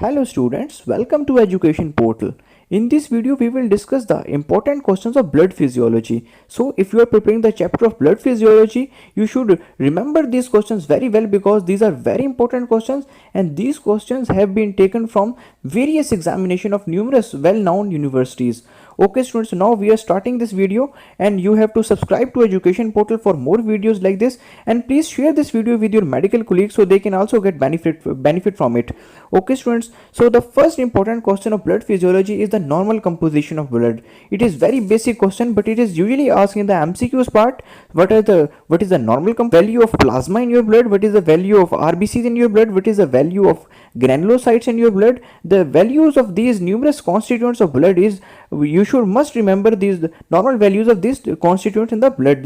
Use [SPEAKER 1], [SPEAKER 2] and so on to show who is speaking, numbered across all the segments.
[SPEAKER 1] Hello students, welcome to Education Portal. In this video, we will discuss the important questions of blood physiology. So, if you are preparing the chapter of blood physiology, you should remember these questions very well because these are very important questions and these questions have been taken from various examinations of numerous well-known universities. Okay students, now we are starting this video and you have to subscribe to Education Portal for more videos like this, and please share this video with your medical colleagues so they can also get benefit from it. Okay students, so the first important question of blood physiology is the normal composition of blood. It is very basic question, but it is usually asked in the MCQs part. What is the normal value of plasma in your blood? What is the value of RBCs in your blood? What is the value of granulocytes in your blood? The values of these numerous constituents of blood is, you must remember these normal values of these constituents in the blood.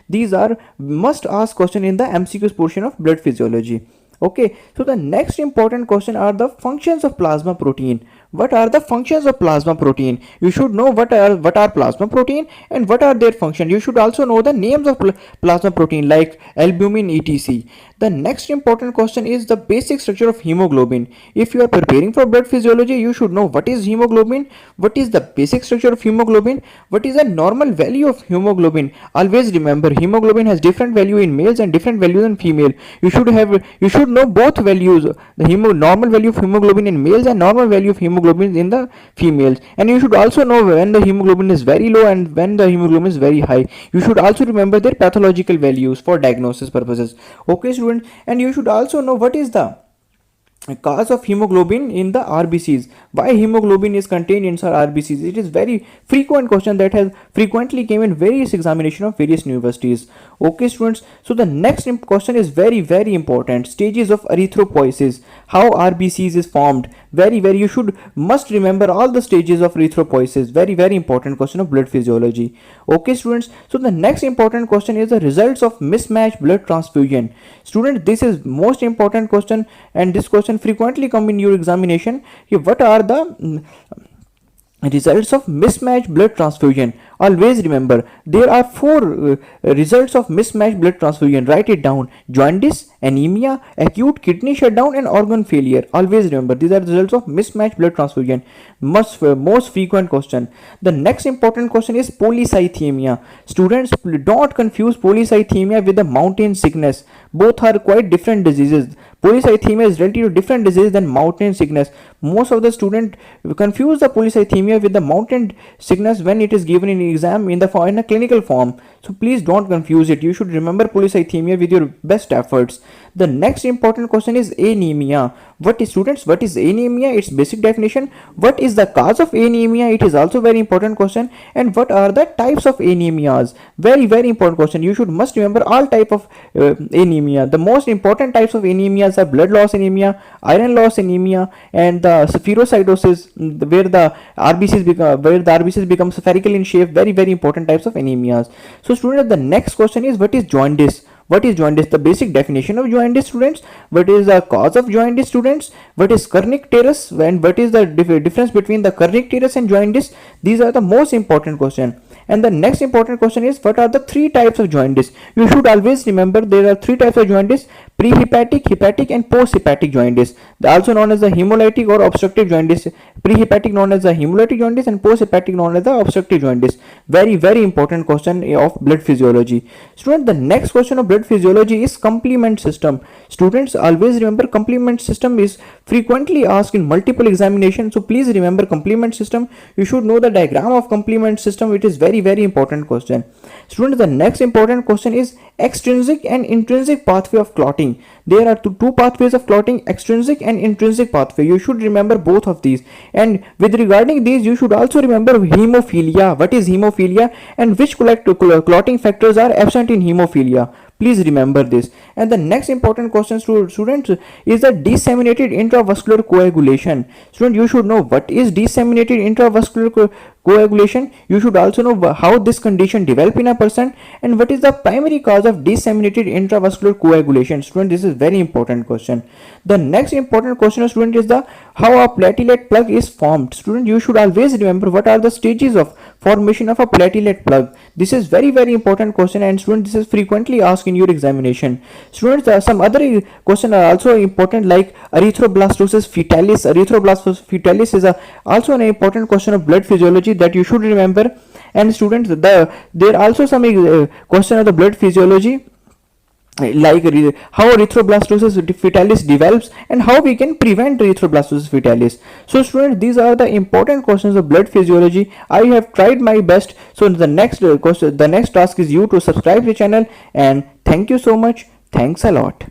[SPEAKER 1] These are must ask question in the MCQs portion of blood physiology. Okay, so the next important question are the functions of plasma protein. What are the functions of plasma protein? You should know what are plasma protein and what are their function. You should also know the names of plasma protein like albumin, etc. The next important question is the basic structure of hemoglobin. If you are preparing for blood physiology, you should know what is hemoglobin, what is the basic structure of hemoglobin, what is the normal value of hemoglobin. Always remember, hemoglobin has different value in males and different values in female. You should know both values, the normal value of hemoglobin in males and normal value of hemoglobin in the females. And you should also know when the hemoglobin is very low and when the hemoglobin is very high. You should also remember their pathological values for diagnosis purposes. Okay students, and you should also know what is the cause of hemoglobin in the RBCs. Why hemoglobin is contained inside RBCs? It is very frequent question that has frequently came in various examination of various universities. Okay students, so the next question is very important. Stages of erythropoiesis. How RBCs is formed. Very you must remember all the stages of erythropoiesis. Very important question of blood physiology. Okay students, so the next important question is the results of mismatched blood transfusion. Students, this is most important question and this question frequently come in your examination. What are the results of mismatched blood transfusion? Always remember, there are four results of mismatched blood transfusion. Write it down: jaundice, anemia, acute kidney shutdown, and organ failure. Always remember, these are the results of mismatched blood transfusion. Most frequent question. The next important question is polycythemia. Students, don't confuse polycythemia with the mountain sickness. Both are quite different diseases. Polycythemia is relatively different disease than mountain sickness. Most of the students confuse the polycythemia with the mountain sickness when it is given in exam in a clinical form. So please don't confuse it. You should remember polycythemia with your best efforts. The next important question is anemia. What is anemia? Its basic definition. What is the cause of anemia? It is also very important question. And what are the types of anemias? Very important question. You must remember all type of anemia. The most important types of anemias are blood loss anemia, iron loss anemia, and the spherocytosis, where the RBCs become spherical in shape. Very important types of anemias. So students, the next question is, what is jaundice? What is jaundice? The basic definition of jaundice, students. What is the cause of jaundice, students? What is kernicterus, and what is the difference between the kernicterus and jaundice? These are the most important question. And the next important question is, what are the three types of jaundice? You should always remember there are three types of jaundice: prehepatic, hepatic, and posthepatic jaundice. Also known as the hemolytic or obstructive jaundice. Prehepatic known as the hemolytic jaundice and posthepatic known as the obstructive jaundice. Very important question of blood physiology. Student, the next question of blood physiology is complement system. Students, always remember complement system is frequently asked in multiple examinations. So please remember complement system. You should know the diagram of complement system. It is very important question. Students, the next important question is extrinsic and intrinsic pathway of clotting. There are two pathways of clotting: extrinsic and intrinsic pathway. You should remember both of these. And with regarding these, you should also remember hemophilia. What is hemophilia and which clotting factors are absent in hemophilia? Please remember this. And the next important question to students is the disseminated intravascular coagulation. Student, you should know what is disseminated intravascular coagulation, you should also know how this condition develop in a person and what is the primary cause of disseminated intravascular coagulation. Student, this is very important question. The next important question, student, is the how a platelet plug is formed. Student, you should always remember what are the stages of formation of a platelet plug. This is very important question, and student, this is frequently asked in your examination. Students, some other questions are also important, like erythroblastosis fetalis. Erythroblastosis fetalis is also an important question of blood physiology that you should remember. And students, there are also some question of the blood physiology, like how erythroblastosis fetalis develops and how we can prevent erythroblastosis fetalis. So students, these are the important questions of blood physiology. I have tried my best. So the next question, the next task is you to subscribe the channel, and thank you so much. Thanks a lot.